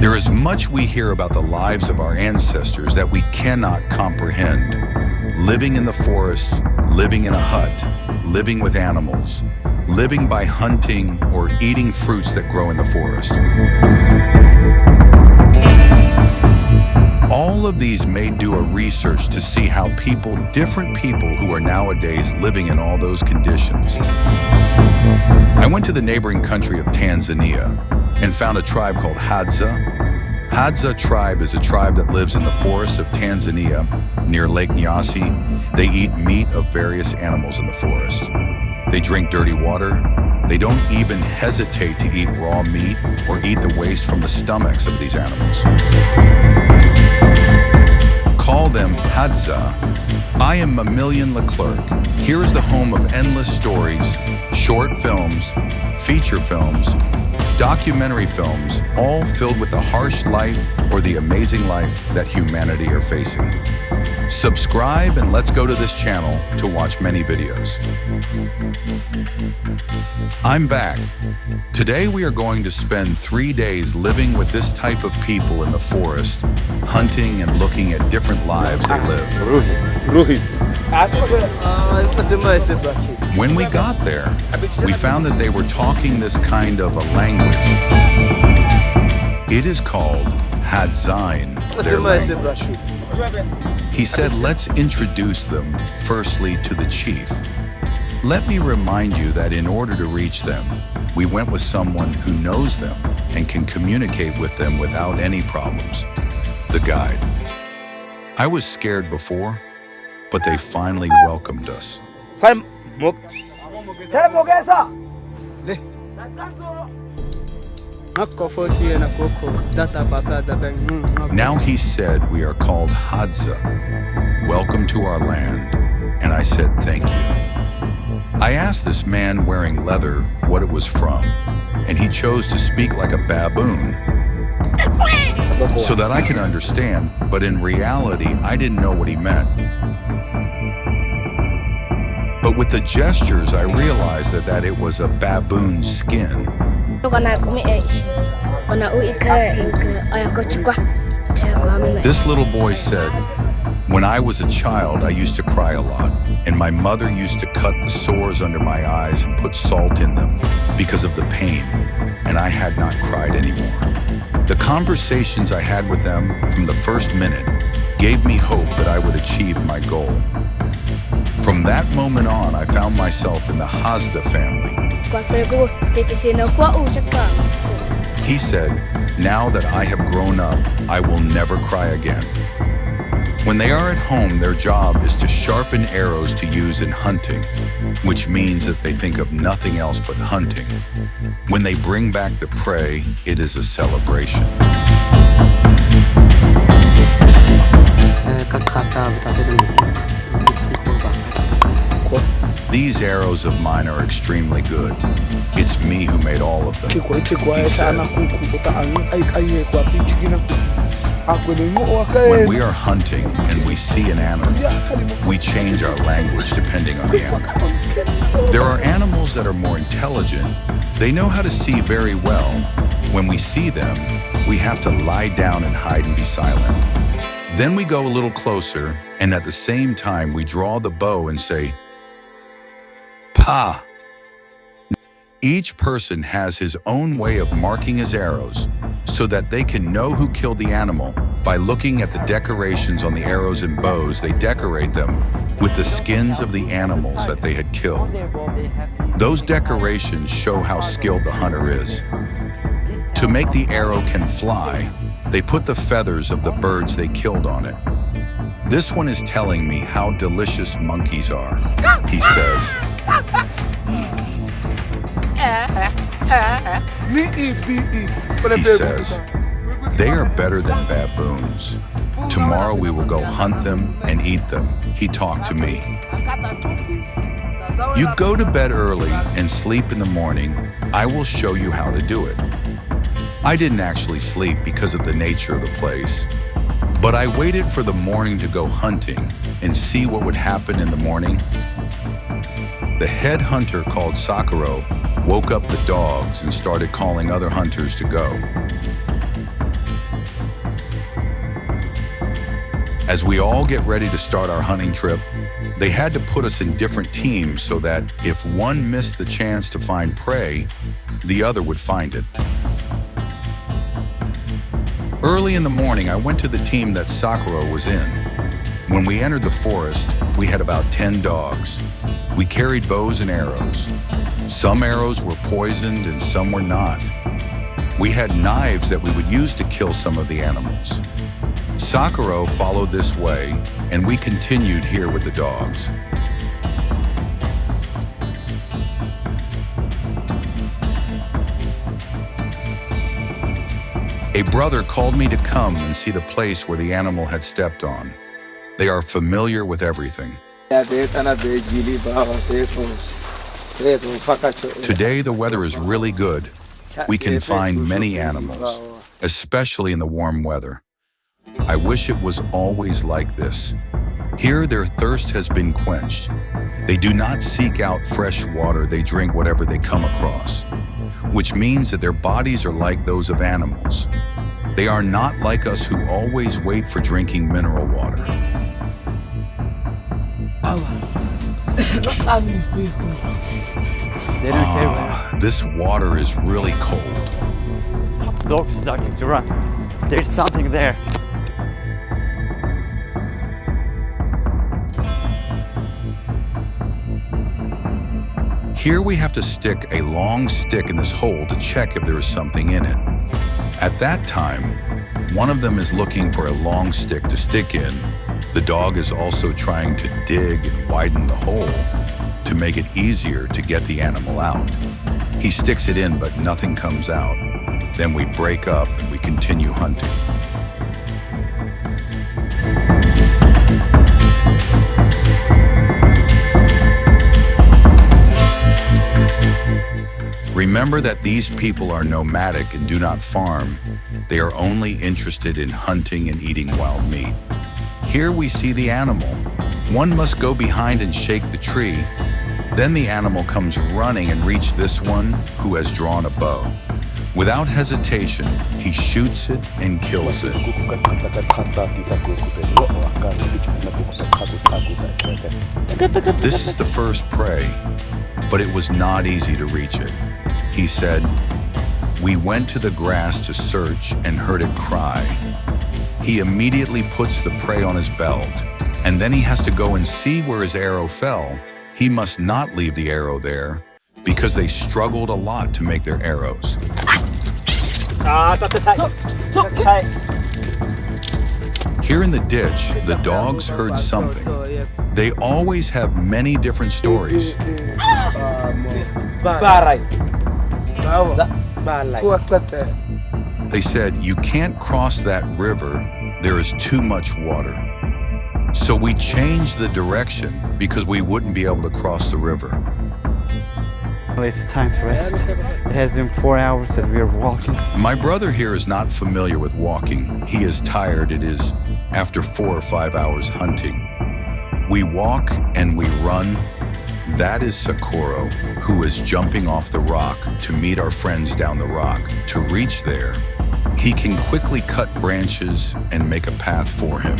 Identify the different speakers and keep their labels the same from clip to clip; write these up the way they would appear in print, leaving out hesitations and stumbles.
Speaker 1: There is much we hear about the lives of our ancestors that we cannot comprehend. Living in the forest, living in a hut, living with animals, living by hunting or eating fruits that grow in the forest. All of these made do a research to see how different people who are nowadays living in all those conditions. I went to the neighboring country of Tanzania and found a tribe called Hadza. Hadza tribe is a tribe that lives in the forests of Tanzania near Lake Nyasi. They eat meat of various animals in the forest. They drink dirty water. They don't even hesitate to eat raw meat or eat the waste from the stomachs of these animals. Call them Hadza. I am Mamillion Leclerc. Here is the home of endless stories, short films, feature films, documentary films, all filled with the harsh life or the amazing life that humanity are facing. Subscribe and let's go to this channel to watch many videos. I'm back. Today we are going to spend 3 days living with this type of people in the forest, hunting and looking at different lives they live. When we got there, we found that they were talking this kind of a language. It is called Hadzain, their language. He said, let's introduce them firstly to the chief. Let me remind you that in order to reach them, we went with someone who knows them and can communicate with them without any problems, the guide. I was scared before, but they finally welcomed us. Now he said we are called Hadza. Welcome to our land. And I said thank you. I asked this man wearing leather what it was from, and he chose to speak like a baboon so that I could understand, but in reality, I didn't know what he meant. But with the gestures, I realized that it was a baboon's skin. This little boy said, when I was a child, I used to cry a lot, and my mother used to cut the sores under my eyes and put salt in them because of the pain, and I had not cried anymore. The conversations I had with them from the first minute gave me hope that I would achieve my goal. From that moment on, I found myself in the Hadza family. He said, now that I have grown up, I will never cry again. When they are at home, their job is to sharpen arrows to use in hunting, which means that they think of nothing else but hunting. When they bring back the prey, it is a celebration. These arrows of mine are extremely good. It's me who made all of them, he said. When we are hunting and we see an animal, we change our language depending on the animal. There are animals that are more intelligent. They know how to see very well. When we see them, we have to lie down and hide and be silent. Then we go a little closer, and at the same time, we draw the bow and say, Pa. Each person has his own way of marking his arrows so that they can know who killed the animal by looking at the decorations on the arrows and bows. They decorate them with the skins of the animals that they had killed. Those decorations show how skilled the hunter is. To make the arrow can fly, they put the feathers of the birds they killed on it. This one is telling me how delicious monkeys are, he says. He says, they are better than baboons. Tomorrow we will go hunt them and eat them. He talked to me. You go to bed early and sleep in the morning. I will show you how to do it. I didn't actually sleep because of the nature of the place, but I waited for the morning to go hunting and see what would happen in the morning. The head hunter called Sakuro woke up the dogs and started calling other hunters to go. As we all get ready to start our hunting trip, they had to put us in different teams so that if one missed the chance to find prey, the other would find it. Early in the morning, I went to the team that Sakura was in. When we entered the forest, we had about 10 dogs. We carried bows and arrows. Some arrows were poisoned and some were not. We had knives that we would use to kill some of the animals. Sakura followed this way, and we continued here with the dogs. A brother called me to come and see the place where the animal had stepped on. They are familiar with everything. Today the weather is really good. We can find many animals, especially in the warm weather. I wish it was always like this. Here their thirst has been quenched. They do not seek out fresh water, they drink whatever they come across, which means that their bodies are like those of animals. They are not like us who always wait for drinking mineral water. This water is really cold.
Speaker 2: Dog is starting to run. There's something there.
Speaker 1: Here we have to stick a long stick in this hole to check if there is something in it. At that time, one of them is looking for a long stick to stick in. The dog is also trying to dig and widen the hole to make it easier to get the animal out. He sticks it in, but nothing comes out. Then we break up and we continue hunting. Remember that these people are nomadic and do not farm. They are only interested in hunting and eating wild meat. Here we see the animal. One must go behind and shake the tree. Then the animal comes running and reach this one who has drawn a bow. Without hesitation, he shoots it and kills it. This is the first prey, but it was not easy to reach it. He said, "We went to the grass to search and heard it cry." He immediately puts the prey on his belt, and then he has to go and see where his arrow fell. He must not leave the arrow there because they struggled a lot to make their arrows. Here in the ditch, the dogs heard something. They always have many different stories. They said, "You can't cross that river. There is too much water." So we changed the direction because we wouldn't be able to cross the river.
Speaker 2: It's time to rest. It has been 4 hours that we are walking.
Speaker 1: My brother here is not familiar with walking. He is tired. It is after 4 or 5 hours hunting. We walk and we run. That is Sakura, who is jumping off the rock to meet our friends down the rock. To reach there, he can quickly cut branches and make a path for him.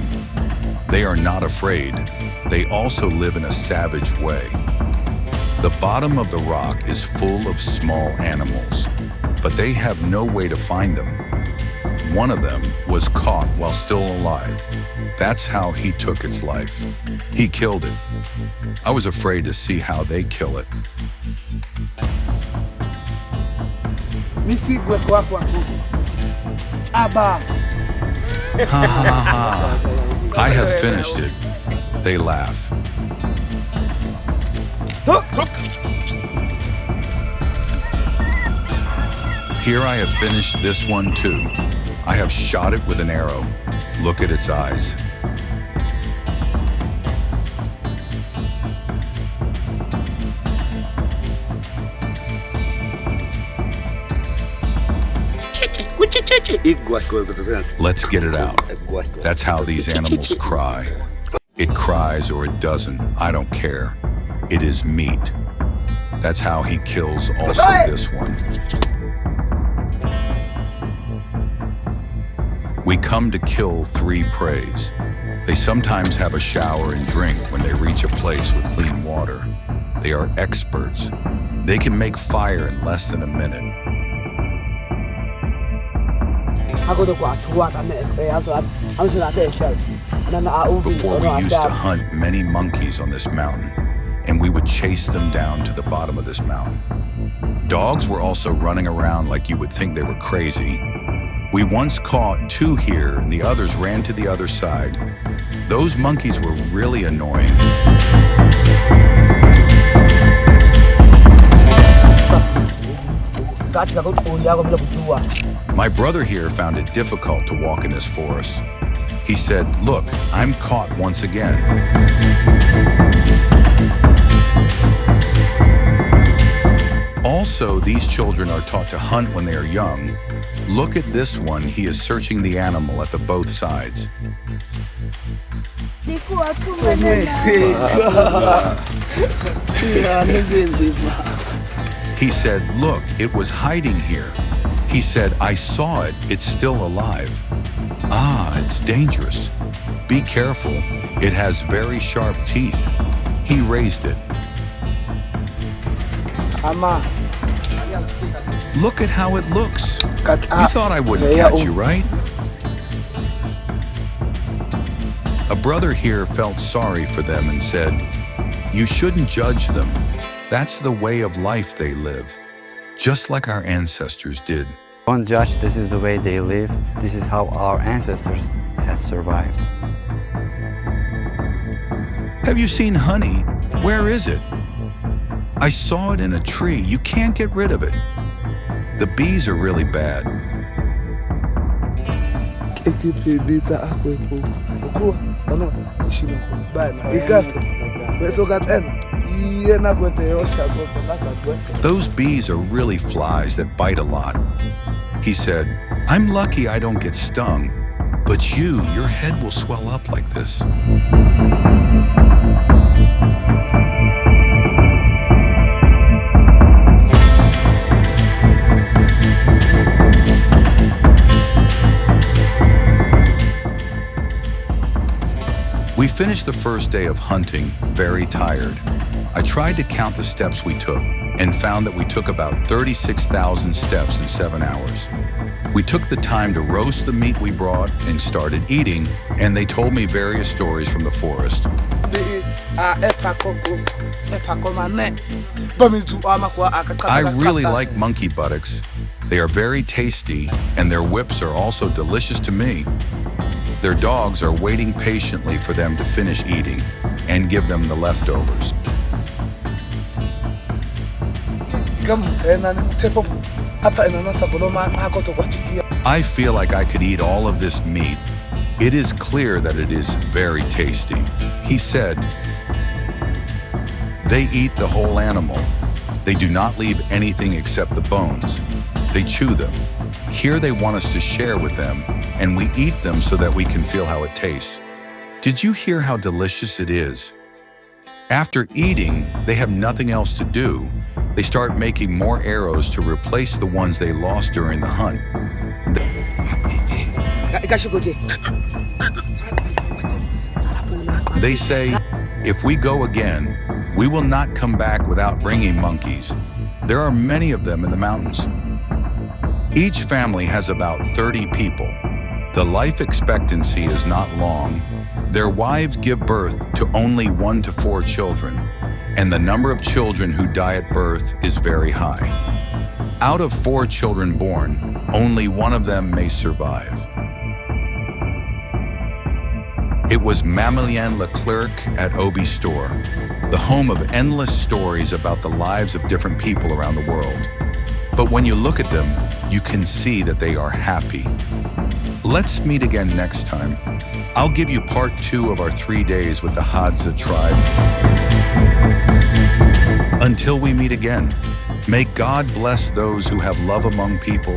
Speaker 1: They are not afraid. They also live in a savage way. The bottom of the rock is full of small animals, but they have no way to find them. One of them was caught while still alive. That's how he took its life. He killed it. I was afraid to see how they kill it. Ha ha ha. I have finished it. They laugh. Here I have finished this one too. I have shot it with an arrow. Look at its eyes. Let's get it out. That's how these animals cry. It cries or it doesn't. I don't care. It is meat. That's how he kills also this one. We come to kill 3 preys. They sometimes have a shower and drink when they reach a place with clean water. They are experts. They can make fire in less than a minute. Before we used to hunt many monkeys on this mountain, and we would chase them down to the bottom of this mountain. Dogs were also running around like you would think they were crazy. We once caught 2 here, and the others ran to the other side. Those monkeys were really annoying. My brother here found it difficult to walk in this forest. He said, "Look, I'm caught once again." Also, these children are taught to hunt when they are young. Look at this one. He is searching the animal at the both sides. He said, "Look, it was hiding here." He said, "I saw it. It's still alive." Ah, it's dangerous. Be careful. It has very sharp teeth. He raised it. Look at how it looks. You thought I wouldn't catch you, right? A brother here felt sorry for them and said, "You shouldn't judge them. That's the way of life they live, just like our ancestors did."
Speaker 2: Don't judge, this is the way they live. This is how our ancestors have survived.
Speaker 1: Have you seen honey? Where is it? I saw it in a tree. You can't get rid of it. The bees are really bad. Those bees are really flies that bite a lot. He said, "I'm lucky I don't get stung, but your head will swell up like this." We finished the first day of hunting very tired. I tried to count the steps we took and found that we took about 36,000 steps in 7 hours. We took the time to roast the meat we brought and started eating, and they told me various stories from the forest. I really like monkey buttocks. They are very tasty, and their whips are also delicious to me. Their dogs are waiting patiently for them to finish eating and give them the leftovers. I feel like I could eat all of this meat. It is clear that it is very tasty. He said, "They eat the whole animal. They do not leave anything except the bones. They chew them. Here they want us to share with them, and we eat them so that we can feel how it tastes." Did you hear how delicious it is? After eating, they have nothing else to do. They start making more arrows to replace the ones they lost during the hunt. They say, "If we go again, we will not come back without bringing monkeys." There are many of them in the mountains. Each family has about 30 people. The life expectancy is not long. Their wives give birth to only 1 to 4 children, and the number of children who die at birth is very high. Out of 4 children born, only 1 of them may survive. It was Mamelian Leclerc at Obi's store, the home of endless stories about the lives of different people around the world. But when you look at them, you can see that they are happy. Let's meet again next time. I'll give you part 2 of our 3 days with the Hadza tribe. Until we meet again, may God bless those who have love among people.